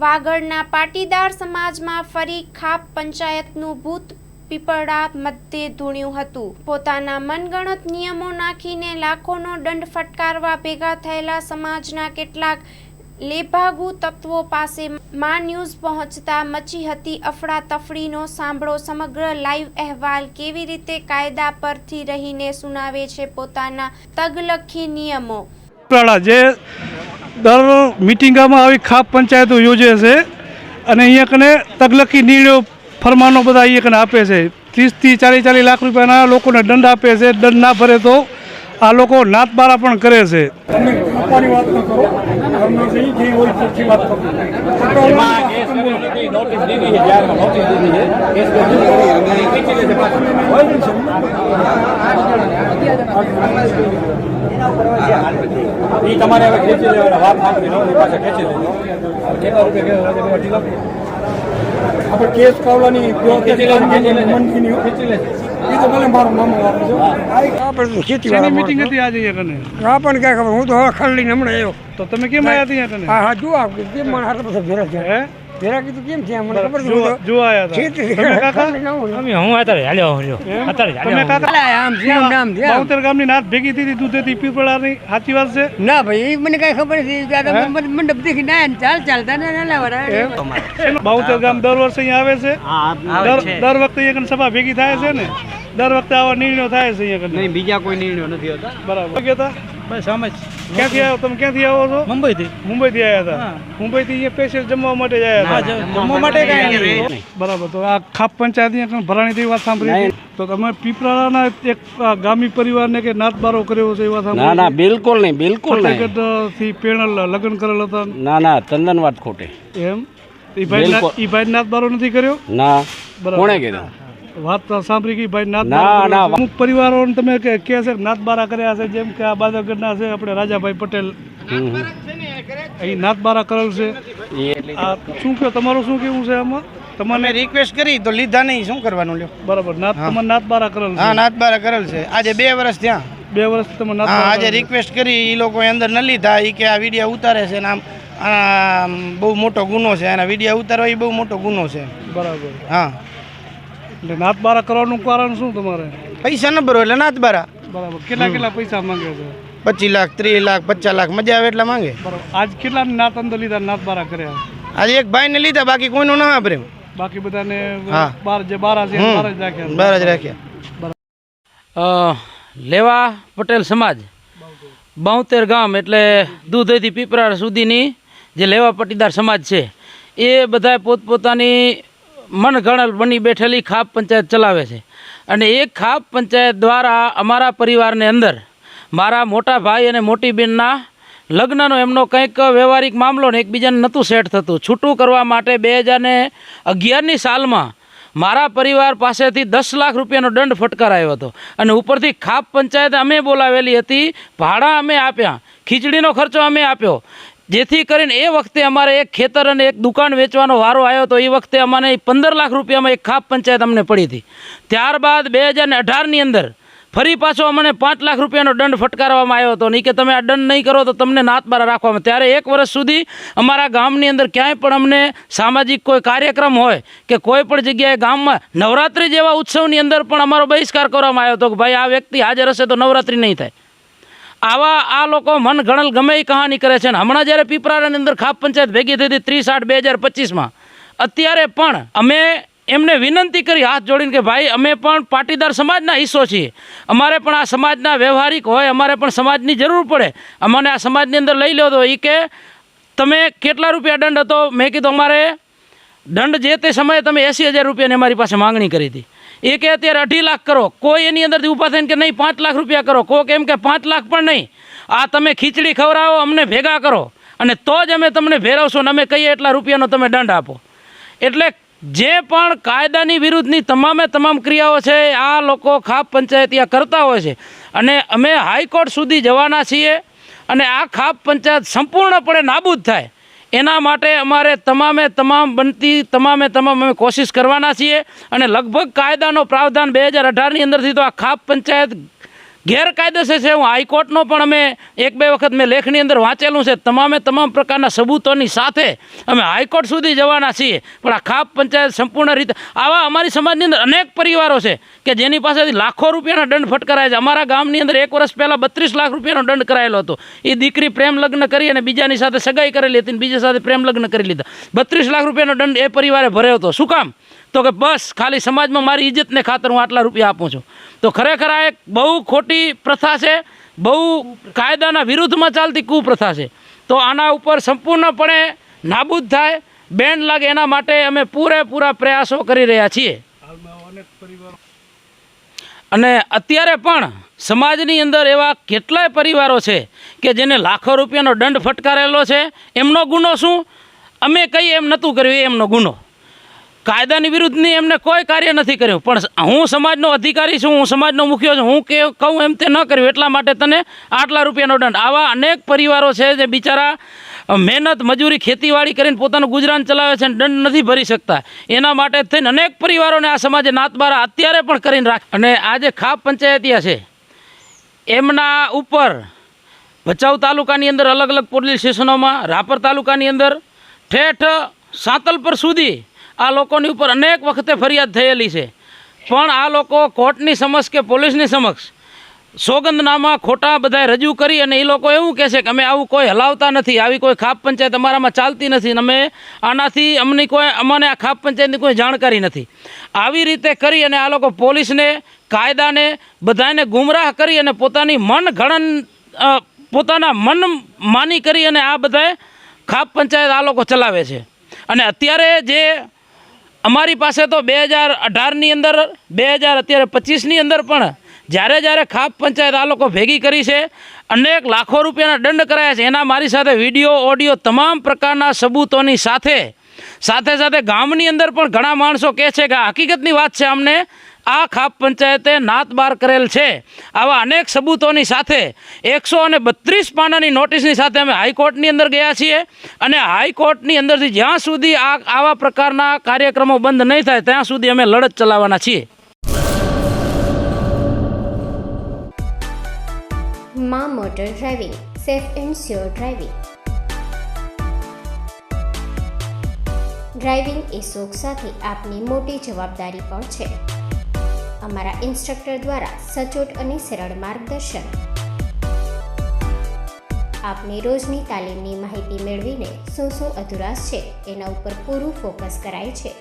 વાગડના પાટીદાર સમાજમાં ફરી ખાપ પંચાયતનું ભૂત પીપળા મધ્યે ધૂણ્યું હતું। પોતાના મનગણત નિયમો નાખીને લાખોનો દંડ ફટકારવા ભેગા થયેલા સમાજના કેટલાક લેભાગુ તત્વો પાસે મા ન્યૂઝ પહોંચતા મચી હતી અફડાતફડીનો। સાંભળો સમગ્ર લાઈવ અહેવાલ। કેવી રીતે કાયદા પરથી રહીને સુનાવે છે પોતાના તગલખી નિયમો। જે દર મીટિંગમાં આવી ખાપ પંચાયતો યોજે છે અને અહીંયા કને તગલખી નિર્ણયો ફરમાનો બધા અહીંયા કને આપે છે। 30 થી 40 લાખ રૂપિયાના લોકોને દંડ આપે છે। દંડ ના ભરે તો આ લોકો નાતબારા પણ કરે છે। केस कावलानी मंत्री तो भले मारो मामो मीटिंग હતી આજે અહીંયા કને आपन क्या खबर हूं तो खल्ली नमणे आयो તો તમે કેમ આયા હતા અહીંયા કને? हां हां जो आप के मन हाथ पर भेरा છે भेरा की तो केम છે મને ખબર જો આયા હતા તમે કાકા અમે હું અત્યારે હાલ્યો હું અત્યારે તમે કાકા આમ જેમ નામ છે બાઉતર ગામની નાત ભેગી થઈ દૂધેથી પીપળાની સાચી વાત છે? ના ભાઈ મને કઈ ખબર નથી દાદા મંડપ દેખી ના ચાલ ચાલતા ના લાવરા બાઉતર ગામ દર વર્ષે અહીંયા આવે છે। દર વખતે અહીંયા કને સભા ભેગી થાય છે ને દર વખતે આવા નિર્ણયો થાય છે અહીંયા કને? નહીં બીજા કોઈ નિર્ણય નથી હોતા। બરાબર ગયા બસ આમ જ ક્યાંથી આવ્યો તમે? ક્યાંથી આવો છો? મુંબઈથી આવ્યા હતા। મુંબઈથી અહીંયા સ્પેશિયલ જમવા માટે જ આવ્યા હતા? જમવા માટે કાંઈ નહીં। બરાબર। તો આ ખાપ પંચાયત અહીંયા ભરાણી થઈ વાત સાંભળી? તો તમે પીપળાના એક ગામી પરિવારને કે નાતબારો કર્યો છે એ વાત સાંભળી? ના ના બિલકુલ નહીં, બિલકુલ નહીં। થી પેણલ લગ્ન કરેલ હતા? ના ના તદ્દન વાત ખોટી। એમ ઈ ભાઈ નાતબારો નથી કર્યો? ના બરાબર। કોણે કીધું? વાત સાંભળી કે ભાઈ ના, નાતબારા ના. અમુક પરિવારોને તમે કહે છે નાતબારા કર્યા છે, જેમ કે આ બાદરગઢના છે આપણે રાજાભાઈ પટેલ અહીં નાતબારા કરેલ છે। આ શું કહો તમારું શું કેવું છે આમાં? તમે રિક્વેસ્ટ કરી તો લીધા નહીં, શું કરવાનું લ્યો? બરાબર। તમારે નાતબારા કરેલ છે? હા નાતબારા કરેલ છે। આજે 2 વર્ષ ત્યાં 2 વર્ષ તમે હા નાતબારા આજે રિક્વેસ્ટ કરી એ લોકો અંદર ન લીધા। એ કે આ વિડીયો ઉતારે છે ને આમ બહુ મોટો ગુનો છે, આના વિડીયો ઉતારવા એ બહુ મોટો ગુનો છે। બરાબર। હા એટલે નાતબારા કરવાનું કારણ શું તમારે? પૈસા ન ભરો એટલે નાતબારા। બરાબર। કેટલા પૈસા માંગે છે? 25 લાખ 30 લાખ 50 લાખ મજા આવે એટલા માંગે। બરાબર। આજ કેટલાની નાત અંદર લીધા નાતબારા કર્યા? આજે એક ભાઈને લીધા, બાકી કોઈનું ના વાપરે। બાકી બધાને હા બાર છે બહાર જ રાખ્યા? બહાર જ રાખ્યા। લેવા પટેલ સમાજ બાઉતેર ગામ એટલે દૂધેથી પીપળા સુધીની જે લેવા પાટીદાર સમાજ છે એ બધા પોતપોતાની મનગણત બની બેઠેલી ખાપ પંચાયત ચલાવે છે। અને એ ખાપ પંચાયત દ્વારા અમારા પરિવારને અંદર મારા મોટા ભાઈ અને મોટી બહેનના લગ્નનો એમનો કંઈક વ્યવહારિક મામલો ને એકબીજાને નહોતું સેટ થતું। છૂટું કરવા માટે 2011ની સાલમાં મારા પરિવાર પાસેથી 10 લાખ રૂપિયાનો દંડ ફટકારાયો હતો। અને ઉપરથી ખાપ પંચાયત અમે બોલાવેલી હતી, ભાડા અમે આપ્યા, ખીચડીનો ખર્ચો અમે આપ્યો, જેથી કરીને એ વખતે અમારે એક ખેતર અને એક દુકાન વેચવાનો વારો આવ્યો તો એ વખતે અમને 15 લાખ રૂપિયામાં એક ખાપ પંચાયત અમને પડી હતી। ત્યારબાદ 2018ની અંદર ફરી પાછો અમને 5 લાખ રૂપિયાનો દંડ ફટકારવામાં આવ્યો હતો નહીં કે તમે આ દંડ નહીં કરો તો તમને નાતબારા રાખવામાં। ત્યારે 1 વર્ષ સુધી અમારા ગામની અંદર ક્યાંય પણ અમને સામાજિક કોઈ કાર્યક્રમ હોય કે કોઈ પણ જગ્યાએ ગામમાં નવરાત્રિ જેવા ઉત્સવની અંદર પણ અમારો બહિષ્કાર કરવામાં આવ્યો હતો કે ભાઈ આ વ્યક્તિ હાજર હશે તો નવરાત્રિ નહીં થાય। આવા આ લોકો મનગણત ગમે એ કહાની કરે છે। ને હમણાં જ્યારે પીપળાની અંદર ખાપ પંચાયત ભેગી થઈ હતી 30/8/2025માં, અત્યારે પણ અમે એમને વિનંતી કરી હાથ જોડીને કે ભાઈ અમે પણ પાટીદાર સમાજના હિસ્સો છીએ, અમારે પણ આ સમાજના વ્યવહારિક હોય, અમારે પણ સમાજની જરૂર પડે, અમને આ સમાજની અંદર લઈ લો। તો એ કે તમે કેટલા રૂપિયા દંડ હતો? મેં કીધું અમારે દંડ જે તે સમયે તમે 80,000 રૂપિયાની અમારી પાસે માંગણી કરી હતી। એ કે અત્યારે 2.5 લાખ કરો। કોઈ એની અંદરથી ઊભા થઈને કે નહીં 5 લાખ રૂપિયા કરો, કોઈ કેમ કે 5 લાખ પણ નહીં, આ તમે ખીચડી ખવડાવો, અમને ભેગા કરો અને તો જ અમે તમને ભેરવશો ને અમે કહીએ એટલા રૂપિયાનો તમે દંડ આપો। એટલે જે પણ કાયદાની વિરુદ્ધની તમામ ક્રિયાઓ છે આ લોકો ખાપ પંચાયતિયા કરતા હોય છે। અને અમે હાઈકોર્ટ સુધી જવાના છીએ અને આ ખાપ પંચાયત સંપૂર્ણપણે નાબૂદ થાય એના માટે અમારે બનતી અમે કોશિશ કરવાના છીએ। અને લગભગ કાયદાનો પ્રાવધાન 2018ની અંદરથી તો આ ખાપ પંચાયત ગેરકાયદેસર છે. હું હાઈકોર્ટનો પણ અમે 1-2 વખત મેં લેખની અંદર વાંચેલું છે. તમામ પ્રકારના સબૂતોની સાથે અમે હાઈકોર્ટ સુધી જવાના છીએ. પણ આ ખાપ પંચાયત સંપૂર્ણ રીતે આવા અમારી સમાજની અંદર અનેક પરિવારો છે કે જેની પાસેથી લાખો રૂપિયાના દંડ ફટકારાય છે. અમારા ગામની અંદર 1 વર્ષ પહેલાં 32 લાખ રૂપિયાનો દંડ કરાયેલો હતો. એ દીકરી પ્રેમ લગ્ન કરી અને બીજાની સાથે સગાઈ કરેલી હતી અને બીજા સાથે પ્રેમ લગ્ન કરી લીધા. 32 લાખ રૂપિયાનો દંડ એ પરિવારે ભર્યો હતો. શું કામ? તો કે બસ ખાલી સમાજમાં મારી ઇજ્જતને ખાતર હું આટલા રૂપિયા આપું છું. તો ખરેખર આ એક બહુ ખોટી પ્રથા છે, બહુ કાયદાના વિરુદ્ધમાં ચાલતી કુપ્રથા છે. તો આના ઉપર સંપૂર્ણપણે નાબૂદ થાય, બેન લાગે એના માટે અમે પૂરેપૂરા પ્રયાસો કરી રહ્યા છીએ. અને અત્યારે પણ સમાજની અંદર એવા કેટલાય પરિવારો છે કે જેને લાખો રૂપિયાનો દંડ ફટકારેલો છે. એમનો ગુનો શું? અમે કહીએ એમ નહોતું કર્યું એ એમનો ગુનો. કાયદાની વિરુદ્ધની એમને કોઈ કાર્ય નથી કર્યું. પણ હું સમાજનો અધિકારી છું, હું સમાજનો મુખ્ય છું, હું કહું એમ તે ન કર્યું એટલા માટે તને આટલા રૂપિયાનો દંડ. આવા અનેક પરિવારો છે જે બિચારા મહેનત મજૂરી ખેતીવાડી કરીને પોતાનું ગુજરાન ચલાવે છે અને દંડ નથી ભરી શકતા. એના માટે થઈને અનેક પરિવારોને આ સમાજે નાતબારા અત્યારે પણ કરીને રાખે. અને આ જે ખાપ પંચાયતિયા છે એમના ઉપર ભચાઉ તાલુકાની અંદર અલગ અલગ પોલીસ સ્ટેશનોમાં, રાપર તાલુકાની અંદર ઠેઠ સાંતલપર સુધી આ લોકોની ઉપર અનેક વખતે ફરિયાદ થયેલી છે. પણ આ લોકો કોર્ટની સમક્ષ કે પોલીસની સમક્ષ સોગંદનામા ખોટા બધા રજૂ કરી અને એ લોકો એવું કહે છે કે અમે આવું કોઈ હલાવતા નથી, આવી કોઈ ખાપ પંચાયત અમારામાં ચાલતી નથી, અમે આનાથી અમને આ ખાપ પંચાયતની કોઈ જાણકારી નથી. આવી રીતે કરી અને આ લોકો પોલીસને, કાયદાને બધાને ગુમરાહ કરી અને પોતાના મન માની કરી અને આ બધાએ ખાપ પંચાયત આ લોકો ચલાવે છે. અને અત્યારે જે અમારી પાસે તો 2018ની અંદર 2025ની અંદર પણ જ્યારે ખાપ પંચાયત આ લોકો ભેગી કરી છે, અનેક લાખો રૂપિયાના દંડ કરાયા છે. એના મારી સાથે વિડીયો, ઓડિયો તમામ પ્રકારના સબૂતોની સાથે ગામની અંદર પણ ઘણા માણસો કહે છે કે આ હકીકતની વાત છે, અમને આ ખાપ પંચાયતે નાતબાર કરેલ છે. આવા અનેક સબૂતોની સાથે 132 પાનાની નોટિસની સાથે અમે હાઈકોર્ટની અંદર ગયા છીએ. અને હાઈકોર્ટની અંદરથી જ્યાં સુધી આવા પ્રકારના કાર્યક્રમો બંધ નહીં થાય ત્યાં સુધી અમે લડત ચલાવવાના છીએ. માં motor driving, safe and sure driving. Driving એ શોખ સાથે આપની મોટી જવાબદારી પણ છે. અમારા ઇન્સ્ટ્રક્ટર દ્વારા સચોટ અને સરળ માર્ગદર્શન. આપની રોજની તાલીમની માહિતી મેળવીને શું અધુરાશ છે એના ઉપર પૂરું ફોકસ કરાય છે.